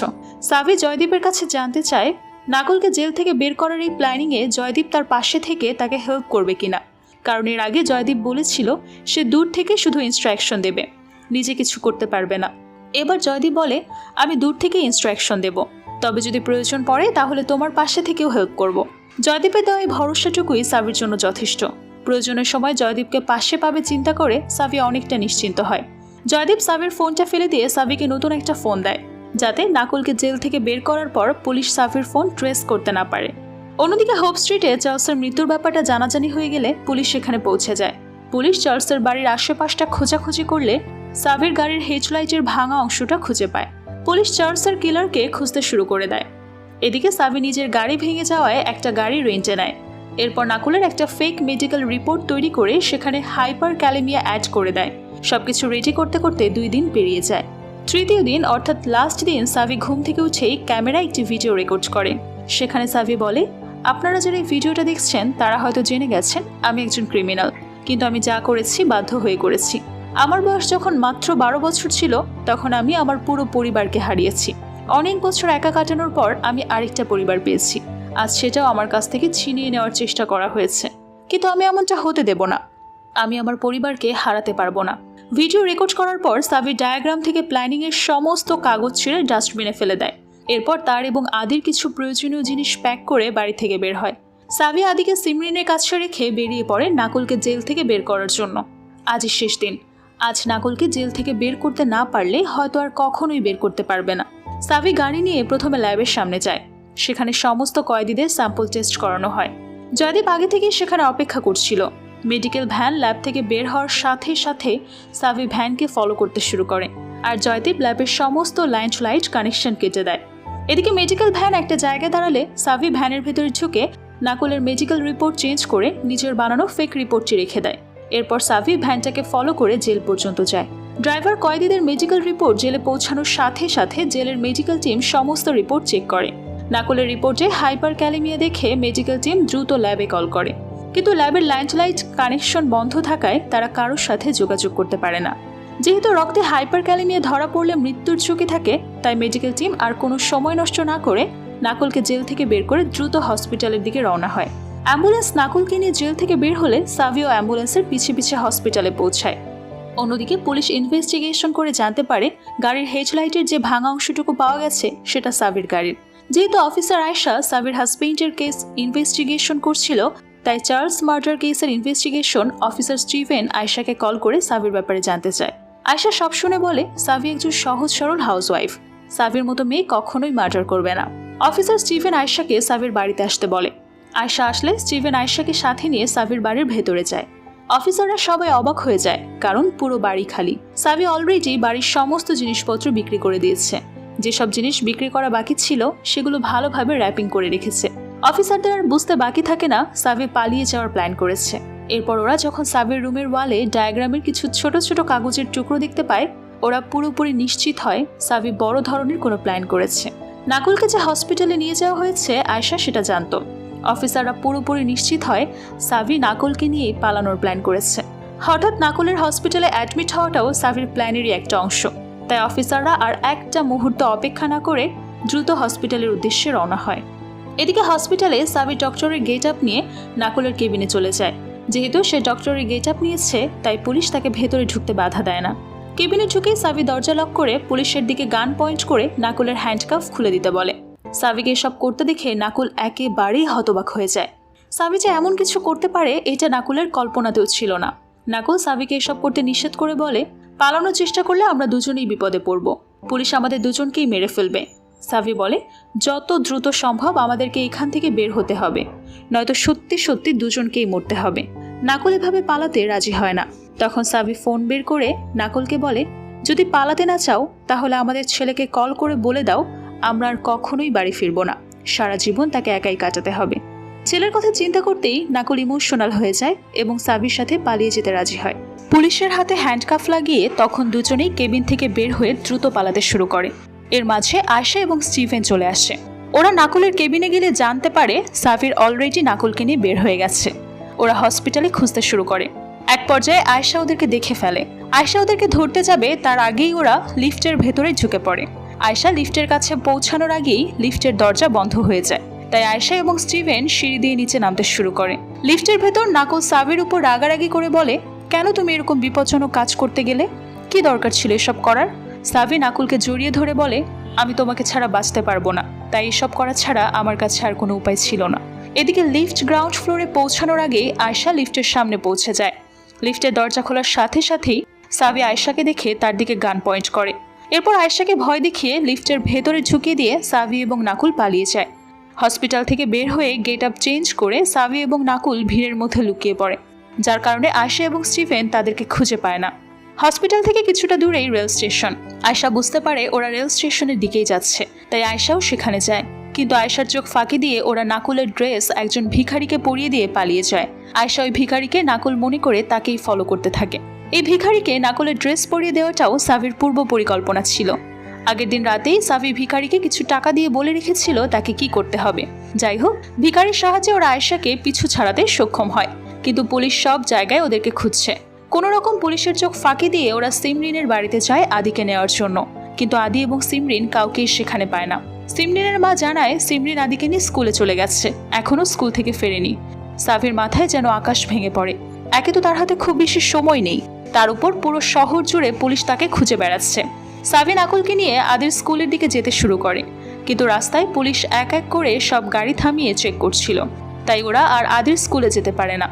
সাভি জয়দীপের কাছে জানতে চায় নাকুলকে জেল থেকে বের করার এই প্ল্যানিংয়ে জয়দীপ তার পাশে থেকে তাকে হেল্প করবে কিনা, কারণ এর আগে জয়দীপ বলেছিল সে দূর থেকে শুধু ইনস্ট্রাকশন দেবে, নিজে কিছু করতে পারবে না। এবার জয়দীপ বলে, আমি দূর থেকে ইনস্ট্রাকশন দেব, তবে যদি প্রয়োজন পড়ে তাহলে তোমার পাশে থেকেও হেল্প করব। জয়দীপের দেওয়া এই ভরসাটুকুই সাভির জন্য যথেষ্ট। প্রয়োজনের সময় জয়দীপকে পাশে পাবে চিন্তা করে সাভি অনেকটা নিশ্চিন্ত হয়। জয়দীপ সাভির ফোনটা ফেলে দিয়ে সাভিকে নতুন একটা ফোন দেয়, যাতে নাকুলকে জেল থেকে বের করার পর পুলিশ সাভির ফোন ট্রেস করতে না পারে। অন্যদিকে হোপ স্ট্রিটে চার্লসের মৃত্যুর ব্যাপারটা জানাজানি হয়ে গেলে পুলিশ সেখানে পৌঁছে যায়। পুলিশ চার্লসের বাড়ির আশেপাশটা খোঁজাখুঁজি করলে সাভির গাড়ির হেডলাইটের ভাঙা অংশটা খুঁজে পায়। পুলিশ চার্লসের কিলারকে খুঁজতে শুরু করে দেয়। এদিকে সাভি নিজের গাড়ি ভেঙে যাওয়ায় একটা গাড়ি রেন্টে নেয়। এরপর নাকুলের একটা ফেক মেডিকেল রিপোর্ট তৈরি করে সেখানে হাইপার ক্যালেমিয়া অ্যাড করে দেয়। সবকিছু রেডি করতে করতে 2 দিন পেরিয়ে যায়। তৃতীয় দিন অর্থাৎ লাস্ট দিন সাভি ঘুম থেকে উঠেই ক্যামেরায় একটি ভিডিও রেকর্ড করে। সেখানে সাভি বলে, আপনারা যারা এই ভিডিওটা দেখছেন তারা হয়তো জেনে গেছেন আমি একজন ক্রিমিনাল, কিন্তু আমি যা করেছি বাধ্য হয়ে করেছি। আমার বয়স যখন মাত্র 12 বছর ছিল তখন আমি আমার পুরো পরিবারকে হারিয়েছি। অনেক বছর একা কাটানোর পর আমি আরেকটা পরিবার পেয়েছি। আজ সেটাও আমার কাছ থেকে ছিনিয়ে নেওয়ার চেষ্টা করা হয়েছে, কিন্তু আমি এমনটা হতে দেব না। আমি আমার পরিবারকে হারাতে পারবো না। ভিডিও রেকর্ড করার পর সাভি ডায়াগ্রাম থেকে প্ল্যানিংয়ের সমস্ত কাগজ ছিঁড়ে ডাস্টবিনে ফেলে দেয়। এরপর তার এবং আদির কিছু প্রয়োজনীয় জিনিস প্যাক করে বাড়ি থেকে বের হয়। সাভি আদিকে সিমরিনের কাছে রেখে বেরিয়ে পড়ে নাকুলকে জেল থেকে বের করার জন্য। আজই শেষ দিন। আজ নাকুলকে জেল থেকে বের করতে না পারলে হয়তো আর কখনোই বের করতে পারবে না। সাভি গাড়ি নিয়ে প্রথমে ল্যাবের সামনে যায়। সেখানে সমস্ত কয়েদিদের স্যাম্পল টেস্ট করানো হয়। জয়দীপ আগে থেকেই সেখানে অপেক্ষা করছিল। মেডিকেল ভ্যান ল্যাব থেকে বের হওয়ার সাথে সাথে সাভি ভ্যানকে ফলো করতে শুরু করে। আর জয়দীপ ল্যাবের সমস্ত লাইন টু লাইট কানেকশন কেটে দেয়। এদিকে মেডিকেল ভ্যান একটা জায়গায় দাঁড়ালে সাভি ভ্যানের ভেতরে ঢুকে নাকুলের মেডিকেল রিপোর্ট চেঞ্জ করে নিজের বানানো ফেক রিপোর্টটি রেখে দেয়। এরপর সাভি ভ্যানটাকে ফলো করে জেল পর্যন্ত যায়। ড্রাইভার কয়েদিদের মেডিকেল রিপোর্ট জেলে পৌঁছানোর সাথে সাথে জেলের মেডিকেল টিম সমস্ত রিপোর্ট চেক করে। নাকুলের রিপোর্টে হাইপার ক্যালেমিয়া দেখে মেডিকেল টিম দ্রুত ল্যাবে কল করে, কিন্তু ল্যাবের লাইন টু লাইট কানেকশন বন্ধ থাকায় তারা কারোর সাথে যোগাযোগ করতে পারে না। যেহেতু রক্তে হাইপার ক্যালেমিয়া ধরা পড়লে মৃত্যুর ঝুঁকি থাকে, তাই মেডিকেল টিম আর কোনো সময় নষ্ট না করে নাকুলকে জেল থেকে বের করে দ্রুত হসপিটালের দিকে রওনা হয়। অ্যাম্বুলেন্স নাকুলকে নিয়ে জেল থেকে বের হলে সাভিও অ্যাম্বুলেন্সের পিছে পিছে হসপিটালে পৌঁছায়। অন্যদিকে পুলিশ ইনভেস্টিগেশন করে জানতে পারে গাড়ির হেডলাইটের যে ভাঙা অংশটুকু পাওয়া গেছে সেটা সাবির গাড়ির। যেহেতু অফিসার আয়েশা সাবির হাজবেন্ডের কেস ইনভেস্টিগেশন করছিল, তাই চার্লস মার্ডার কেসের ইনভেস্টিগেশন অফিসার স্টিভেন আয়েশাকে কল করে সাবির ব্যাপারে জানতে চায়। আয়েশা সব শুনে বলে সাবি একজন সহজ সরল হাউসওয়াইফ, সাবির মতো মেয়ে কখনোই মার্ডার করবে না। অফিসার স্টিভেন আয়েশাকে সাবির বাড়িতে আসতে বলে। আয়েশা আসলে স্টিভেন আয়েশাকে সাথে নিয়ে সাবির বাড়ির ভেতরে যায়। অফিসাররা সবাই অবাক হয়ে যায়, কারণ পুরো বাড়ি খালি। সাবি অলরেডি বাড়ির সমস্ত জিনিসপত্র বিক্রি করে দিয়েছে। যেসব জিনিস বিক্রি করা বাকি ছিল সেগুলো ভালোভাবে র্যাপিং করে রেখেছে। অফিসারদের আর বুঝতে বাকি থাকে না সাবি পালিয়ে যাওয়ার প্ল্যান করেছে। এরপর ওরা যখন সাবির রুমের ওয়ালে ডায়াগ্রামের কিছু ছোট ছোট কাগজের টুকরো দেখতে পায়, ওরা পুরোপুরি নিশ্চিত হয় সাবি বড় ধরনের কোনো প্ল্যান করেছে। নাকুলকে যে হসপিটালে নিয়ে যাওয়া হয়েছে আয়েশা সেটা জানতো। অফিসাররা পুরোপুরি নিশ্চিত হয় সাবি নাকুলকে নিয়েই পালানোর প্ল্যান করেছে। হঠাৎ নাকুলের হসপিটালে অ্যাডমিট হওয়াটাও সাবির প্ল্যানেরই একটা অংশ। তাই অফিসাররা আর একটা মুহূর্ত অপেক্ষা না করে দ্রুত হসপিটালের উদ্দেশ্যে রওনা হয়। এদিকে হসপিটালে সাবি ডক্টরের গেট আপ নিয়ে নাকুলের কেবিনে চলে যায়। যেহেতু সে ডক্টরের গেট আপ নিয়েছে, তাই পুলিশ তাকে ভেতরে ঢুকতে বাধা দেয় না। কেবিনে ঢুকেই সাবি দরজা লক করে পুলিশের দিকে গান পয়েন্ট করে নাকুলের হ্যান্ডকাফ খুলে দিতে বলে। সাবিকে এসব করতে দেখে নাকুল একেবারেই হতবাক হয়ে যায়। সাবি যে এমন কিছু করতে পারে এটা নাকুলের কল্পনাতেও ছিল না। নাকুল সাবিকে এসব করতে নিষেধ করে বলে, পালানোর চেষ্টা করলে আমরা দুজনেই বিপদে পড়ব, পুলিশ আমাদের দুজনকেই মেরে ফেলবে। সাবি বলে, যত দ্রুত সম্ভব আমাদেরকে এখান থেকে বের হতে হবে, নয়তো সত্যি সত্যি দুজনকেই মরতে হবে। নাকুল এভাবে পালাতে রাজি হয় না। তখন সাবি ফোন বের করে নাকুলকে বলে, যদি পালাতে না চাও তাহলে আমাদের ছেলেকে কল করে বলে দাও আমরা আর কখনোই বাড়ি ফিরবো না, সারা জীবন তাকে একাই কাটাতে হবে। ছেলের কথা চিন্তা করতেই নাকুল ইমোশনাল হয়ে যায় এবং সাবির সাথে পালিয়ে যেতে রাজি হয়। পুলিশের হাতে হ্যান্ডকাফ লাগিয়ে তখন দুজনেই কেবিন থেকে বের হয়ে দ্রুত পালাতে শুরু করে। এর মাঝে আয়েশা এবং স্টিভেন চলে আসে। ওরা নাকুলের কেবিনে গেলে জানতে পারে সাবির অলরেডি নাকুলকে নিয়ে বের হয়ে গেছে। ওরা হসপিটালে খুঁজতে শুরু করে। এক পর্যায়ে আয়েশা ওদেরকে দেখে ফেলে। আয়েশা ওদেরকে ধরতে যাবে তার আগেই ওরা লিফটের ভেতরে ঢুকে পড়ে। আয়েশা লিফটের কাছে পৌঁছানোর আগেই লিফটের দরজা বন্ধ হয়ে যায়। তাই আয়েশা এবং স্টিভেন সিঁড়ি দিয়ে নিচে নামতে শুরু করে। লিফটের ভেতর নাকুল সাবির উপর রাগারাগি করে বলে, কেন তুমি এরকম বিপজ্জনক কাজ করতে গেলে? কি দরকার ছিল এসব করার? সাবি নাকুলকে জড়িয়ে ধরে বলে, আমি তোমাকে ছাড়া বাঁচতে পারবো না, তাই এসব করা ছাড়া আমার কাছে আর কোনো উপায় ছিল না। এদিকে লিফট গ্রাউন্ড ফ্লোরে পৌঁছানোর আগে আয়েশা লিফটের সামনে পৌঁছে যায়। লিফটের দরজা খোলার সাথে সাথেই সাবি আয়েশাকে দেখে তার দিকে গান পয়েন্ট করে। এরপর আয়েশাকে ভয় দেখিয়ে লিফটের ভেতরে ঝুঁকিয়ে দিয়ে সাবি এবং নাকুল পালিয়ে যায়। হসপিটাল থেকে বের হয়ে গেট আপ চেঞ্জ করে সাবি এবং নাকুল ভিড়ের মধ্যে লুকিয়ে পড়ে, যার কারণে আয়েশা এবং স্টিভেন তাদেরকে খুঁজে পায় না। হসপিটাল থেকে কিছুটা দূরেই রেল স্টেশন। আয়েশা বুঝতে পারে ওরা রেল স্টেশনের দিকেই যাচ্ছে, তাই আয়েশাও সেখানে যায়। কিন্তু আয়েশার চোখ ফাঁকি দিয়ে ওরা নাকুলের ড্রেস একজন ভিখারিকে পরিয়ে দিয়ে পালিয়ে যায়। আয়েশা ওই ভিখারিকে নাকুল মনে করে তাকেই ফলো করতে থাকে। এই ভিখারিকে নাকুলের ড্রেস পরিয়ে দেওয়াটাও সাবির পূর্ব পরিকল্পনা ছিল। আগের দিন রাতেই সাবি ভিখারিকে কিছু টাকা দিয়ে বলে রেখেছিল তাকে কি করতে হবে। যাই হোক, ভিখারির সাহায্যে ওরা আয়েশাকে পিছু ছাড়াতে সক্ষম হয়, কিন্তু পুলিশ সব জায়গায় ওদেরকে খুঁজছে। কোনো রকম পুলিশের চোখ ফাঁকি দিয়ে ওরা সিমরিনের বাড়িতে যায় আদিকে নেওয়ার জন্য, কিন্তু আদি এবং সিমরিন কাউকেই সেখানে পায় না। সিমরিনের মা জানায় সিমরিন আদিকে নিয়ে স্কুলে চলে গেছে, এখনো স্কুল থেকে ফেরেনি। সাবির মাথায় যেন আকাশ ভেঙে পড়ে। একে তো তার হাতে খুব বেশি সময় নেই, তার উপর পুরো শহর জুড়ে পুলিশ তাকে খুঁজে বেড়াচ্ছে। সাবি নাকুলকে নিয়ে আদির স্কুলের দিকে যেতে শুরু করে, কিন্তু রাস্তায় পুলিশ এক এক করে সব গাড়ি থামিয়ে চেক করছিল, তাই ওরা আর আদির স্কুলে যেতে পারে না।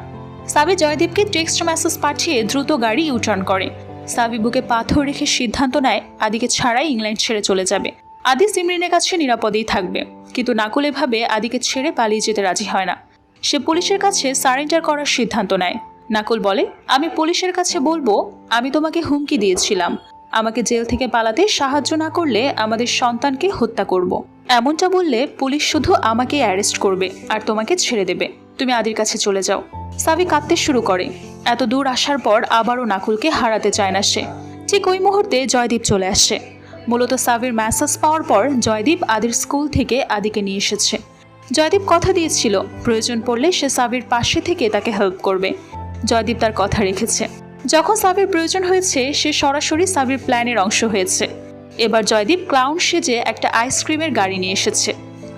সাবি জয়দীপকে টেক্সট মেসেজ পাঠিয়ে দ্রুত গাড়ি ইউটার্ন করে। সাবি বুকে পাথর রেখে সিদ্ধান্ত নেয় আদিকে ছাড়াই ইংল্যান্ড ছেড়ে চলে যাবে। আদি সিমরিনের কাছে নিরাপদেই থাকবে, কিন্তু নাকুল এভাবে আদিকে ছেড়ে পালিয়ে যেতে রাজি হয় না। সে পুলিশের কাছে সারেন্ডার করার সিদ্ধান্ত নেয়। নাকুল বলে, আমি পুলিশের কাছে বলবো আমি তোমাকে হুমকি দিয়েছিলাম, আমাকে জেল থেকে পালাতে সাহায্য না করলে আমাদের সন্তানকে হত্যা করব। এমনটা বললে পুলিশ শুধু আমাকে অ্যারেস্ট করবে আর তোমাকে ছেড়ে দেবে। তুমি আদির কাছে চলে যাও। সাবি কাঁদতে শুরু করে। এত দূর আসার পর আবারও নাকুলকে হারাতে চায় না সে। ঠিক ওই মুহূর্তে জয়দীপ চলে আসে। মূলত সাবির মেসেজ পাওয়ার পর জয়দীপ আদির স্কুল থেকে আদিকে নিয়ে এসেছে। জয়দীপ কথা দিয়েছিল প্রয়োজন পড়লে সে সাবির পাশে থেকে তাকে হেল্প করবে। জয়দীপ তার কথা রেখেছে। যখন সাবির প্রয়োজন হয়েছে সে সরাসরি সাবির প্ল্যানের অংশ হয়েছে। এবার জয়দীপ ক্লাউন সেজে একটা আইসক্রিমের গাড়ি নিয়ে এসেছে।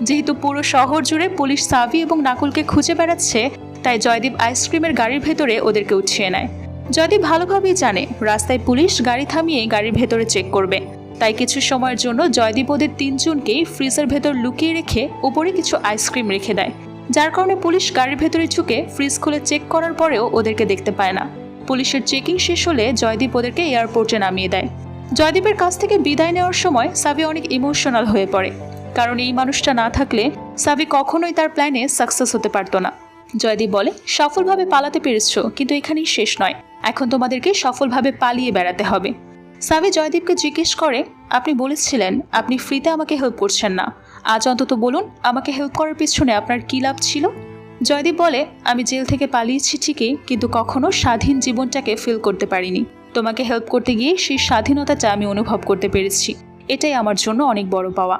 যেহেতু পুরো শহর জুড়ে পুলিশ সাবি এবং নাকুলকে খুঁজে বেড়াচ্ছে, তাই জয়দীপ আইসক্রিমের গাড়ির ভেতরে ওদেরকে উঠিয়ে নেয়। জয়দীপ ভালোভাবেই জানে রাস্তায় পুলিশ গাড়ি থামিয়ে গাড়ির ভেতরে চেক করবে, তাই কিছু সময়ের জন্য জয়দীপ ওদের 3 জনকেই ফ্রিজের ভেতর লুকিয়ে রেখে উপরে কিছু আইসক্রিম রেখে দেয়, যার কারণে পুলিশ গাড়ির ভেতরে ঢুকে ফ্রিজ খুলে চেক করার পরেও ওদেরকে দেখতে পায় না। পুলিশের চেকিং শেষ হলে জয়দীপ ওদেরকে এয়ারপোর্টে নামিয়ে দেয়। জয়দীপের কাছ থেকে বিদায় নেওয়ার সময় সাবি অনেক ইমোশনাল হয়ে পড়ে, কারণ এই মানুষটা না থাকলে সাবি কখনোই তার প্ল্যানে সাকসেস হতে পারতো না। জয়দীপ বলে, সফলভাবে পালাতে পেরেছো, কিন্তু এখানেই শেষ নয়, এখন তোমাদেরকে সফলভাবে পালিয়ে বেড়াতে হবে। সাবি জয়দীপকে জিজ্ঞেস করে, আপনি বলেছিলেন আপনি ফ্রিতে আমাকে হেল্প করছেন না, আজ অন্তত বলুন আমাকে হেল্প করার পিছনে আপনার কী লাভ ছিল? জয়দীপ বলে, আমি জেল থেকে পালিয়েছি ঠিকই, কিন্তু কখনো স্বাধীন জীবনটাকে ফিল করতে পারিনি। তোমাকে হেল্প করতে গিয়ে সেই স্বাধীনতাটা আমি অনুভব করতে পেরেছি, এটাই আমার জন্য অনেক বড় পাওয়া।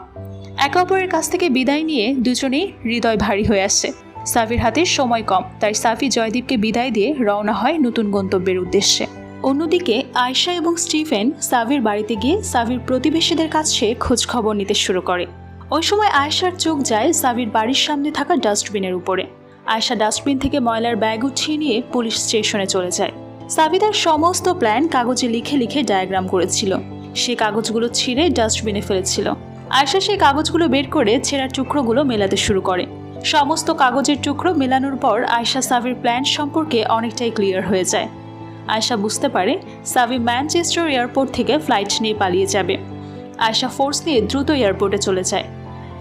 একে অপরের কাছ থেকে বিদায় নিয়ে দুজনেই হৃদয় ভারী হয়ে আসছে। সাফির হাতে সময় কম, তাই সাফি জয়দীপকে বিদায় দিয়ে রওনা হয় নতুন গন্তব্যের উদ্দেশ্যে। অন্যদিকে আয়শা এবং স্টিফেন সাভির বাড়িতে গিয়ে সাভির প্রতিবেশীদের কাছে খোঁজ খবর নিতে শুরু করে। ওই সময় আয়শার চোখ যায় সাভির বাড়ির সামনে থাকা ডাস্টবিনের উপরে। আয়শা ডাস্টবিন থেকে ময়লার ব্যাগ উঠিয়ে নিয়ে পুলিশ স্টেশনে চলে যায়। সাভি তার সমস্ত প্ল্যান কাগজে লিখে লিখে ডায়াগ্রাম করেছিল। সে কাগজগুলো ছিঁড়ে ডাস্টবিনে ফেলেছিল। আয়শা সেই কাগজগুলো বের করে ছেঁড়া টুকরোগুলো মেলাতে শুরু করে। সমস্ত কাগজের টুকরো মেলানোর পর আয়শা সাভির প্ল্যান সম্পর্কে অনেকটাই ক্লিয়ার হয়ে যায়। আয়শা বুঝতে পারে সাভি ম্যানচেস্টার এয়ারপোর্ট থেকে ফ্লাইট নিয়ে পালিয়ে যাবে। আয়শা ফোর্স নিয়ে দ্রুত এয়ারপোর্টে চলে যায়।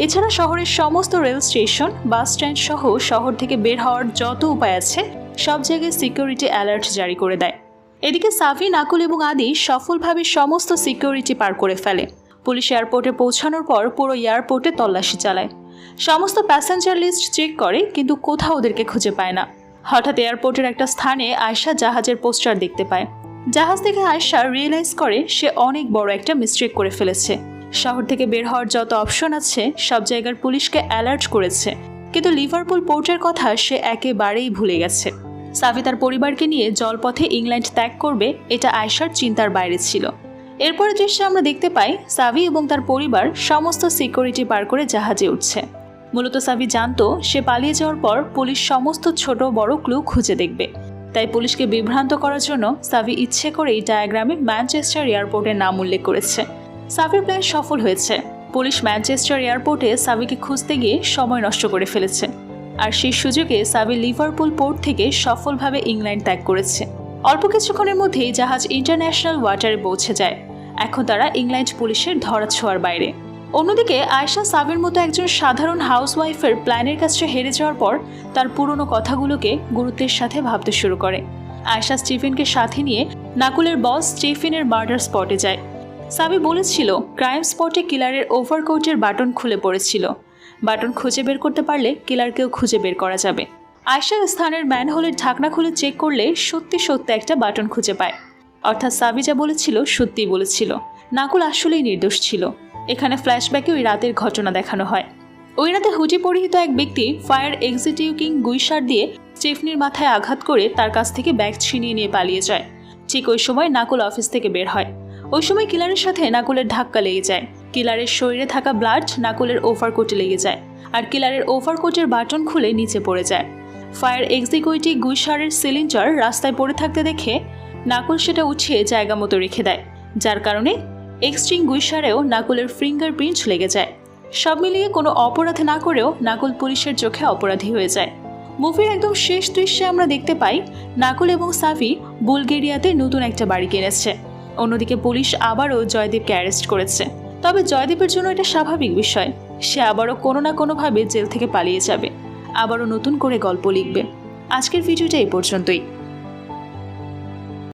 এছাড়া শহরের সমস্ত রেল স্টেশন, বাস স্ট্যান্ড সহ শহর থেকে বের হওয়ার যত উপায় আছে সব জায়গায় সিকিউরিটি অ্যালার্ট জারি করে দেয়। এদিকে সাভি, নাকুল এবং আদি সফলভাবে সমস্ত সিকিউরিটি পার করে ফেলে। পুলিশ এয়ারপোর্টে পৌঁছানোর পর পুরো এয়ারপোর্টে তল্লাশি চালায়। সমস্ত প্যাসেঞ্জার লিস্ট চেক করে, কিন্তু কোথাও ওদেরকে খুঁজে পায় না। হঠাৎ এয়ারপোর্টের একটা স্থানে আয়শা জাহাজের পোস্টার দেখতে পায়। জাহাজ থেকে আয়শা রিয়েলাইজ করে সে অনেক বড় একটা মিস্টেক করে ফেলেছে। শহর থেকে বের হওয়ার যত অপশন আছে সব জায়গার পুলিশকে অ্যালার্ট করেছে, কিন্তু লিভারপুল পোর্টের কথা সে একেবারেই ভুলে গেছে। সাভি তার পরিবারকে নিয়ে জলপথে ইংল্যান্ড ত্যাগ করবে, এটা আয়শার চিন্তার বাইরে ছিল। এরপরে দৃশ্যে আমরা দেখতে পাই সাভি এবং তার পরিবার সমস্ত সিকিউরিটি পার করে জাহাজে উঠছে। মূলত সাভি জানতো সে পালিয়ে যাওয়ার পর পুলিশ সমস্ত ছোট বড় ক্লু খুঁজে দেখবে, তাই পুলিশকে বিভ্রান্ত করার জন্য সাভি ইচ্ছে করেই ডায়াগ্রামে ম্যানচেস্টার এয়ারপোর্টের নাম উল্লেখ করেছে। সাভির প্ল্যান সফল হয়েছে। পুলিশ ম্যানচেস্টার এয়ারপোর্টে সাভিকে খুঁজতে গিয়ে সময় নষ্ট করে ফেলেছে, আর সেই সুযোগে সাভি লিভারপুল পোর্ট থেকে সফলভাবে ইংল্যান্ড ত্যাগ করেছে। অল্প কিছুক্ষণের মধ্যেই জাহাজ ইন্টারন্যাশনাল ওয়াটারে পৌঁছে যায়। এখন তারা ইংল্যান্ড পুলিশের ধরাছোঁয়ার বাইরে। অন্যদিকে আয়শা সাভির মতো একজন সাধারণ হাউসওয়াইফের প্ল্যানের কাছে হেরে যাওয়ার পর তার পুরনো কথাগুলোকে গুরুত্বের সাথে ভাবতে শুরু করে। আয়শা স্টিফেনকে সাথে নিয়ে নাকুলের বস স্টিফেনের মার্ডার স্পটে যায়। সাভি বলেছিল ক্রাইম স্পটে কিলারের ওভারকোটের বাটন খুলে পড়েছিল। বাটন খুঁজে বের করতে পারলে কিলারকেও খুঁজে বের করা যাবে। আয়শার স্থানের ম্যানহোলের ঢাকনা খুলে চেক করলে সত্যি সত্যি একটা বাটন খুঁজে পায়। অর্থাৎ সাভি যা বলেছিল সত্যিই বলেছিল, নাকুল আসলেই নির্দোষ ছিল। এখানে ফ্ল্যাশব্যাকে ওই রাতের ঘটনা দেখানো হয়। ওই রাতে হুডি পরিহিত এক ব্যক্তি ফায়ার এক্সিকিউটিং গুইসার দিয়ে স্টিফেনের মাথায় আঘাত করে তার কাছ থেকে ব্যাগ ছিনিয়ে নিয়ে পালিয়ে যায়। ঠিক ওই সময় নাকুল অফিস থেকে বের হয়। ওই সময় কিলারের সাথে নাকুলের ধাক্কা লেগে যায়। কিলারের শরীরে থাকা ব্লাড নাকুলের ওভারকোটে লেগে যায়, আর কিলারের ওভারকোটের বাটন খুলে নিচে পড়ে যায়। ফায়ার এক্সিকিউটিভ গুইসারের সিলিন্ডার রাস্তায় পড়ে থাকতে দেখে নাকুল সেটা উঠিয়ে জায়গা মতো রেখে দেয়, যার কারণে এক্সটিংগুইশারেও নাকুলের ফিঙ্গারপ্রিন্ট লেগে যায়। সব মিলিয়ে কোনো অপরাধ না করেও নাকুল পুলিশের চোখে অপরাধী হয়ে যায়। মুভির একদম শেষ দৃশ্যে আমরা দেখতে পাই নাকুল এবং সাভি বুলগেরিয়াতে নতুন একটা বাড়ি কিনেছে। অন্যদিকে পুলিশ আবারও জয়দীপকে অ্যারেস্ট করেছে। তবে জয়দীপের জন্য এটা স্বাভাবিক বিষয়, সে আবারও কোনো না কোনোভাবে জেল থেকে পালিয়ে যাবে, আবারও নতুন করে গল্প লিখবে। আজকের ভিডিওটা এই পর্যন্তই।